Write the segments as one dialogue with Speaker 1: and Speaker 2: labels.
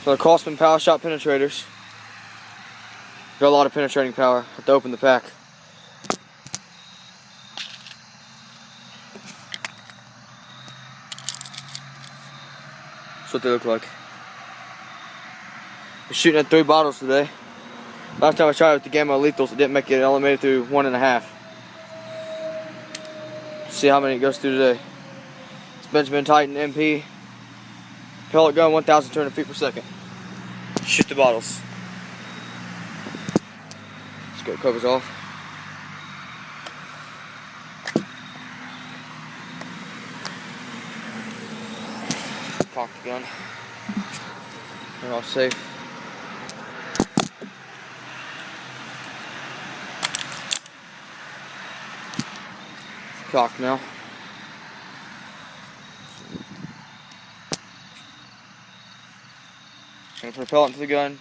Speaker 1: So the Crosman Power Shot penetrators. Got a lot of penetrating power. Have to open the pack. That's what they look like. We're shooting at 3 bottles today. Last time I tried it with the Gamma Lethals, it didn't make it. It only made it through 1.5. See how many it goes through today. It's Benjamin Titan MP. Pellet gun, 1,200 feet per second. Shoot the bottles. Let's get the covers off. Cock the gun. They're all safe. Cocked now. Gonna put a pellet into the gun.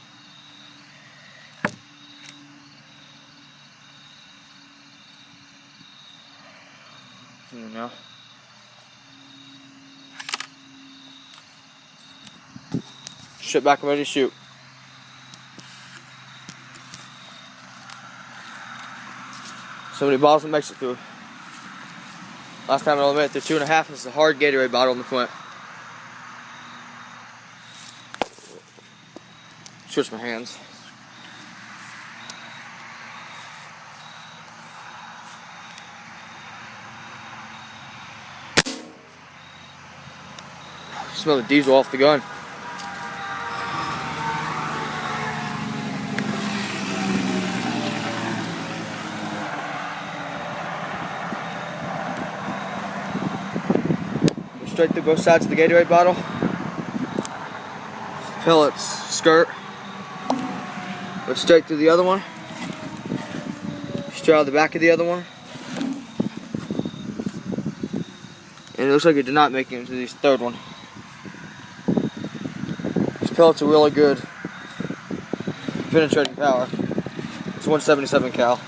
Speaker 1: Now. Strip back and ready to shoot. So many bottles it makes it through. Last time I only made it through 2.5. This is a hard Gatorade bottle in the front. Switch my hands. Smell the diesel off the gun. Go straight through both sides of the Gatorade bottle. Pellets skirt. Go straight through the other one. Straight out the back of the other one. And it looks like it did not make it into this third one. These pellets are really good. Penetrating power. It's 177 cal.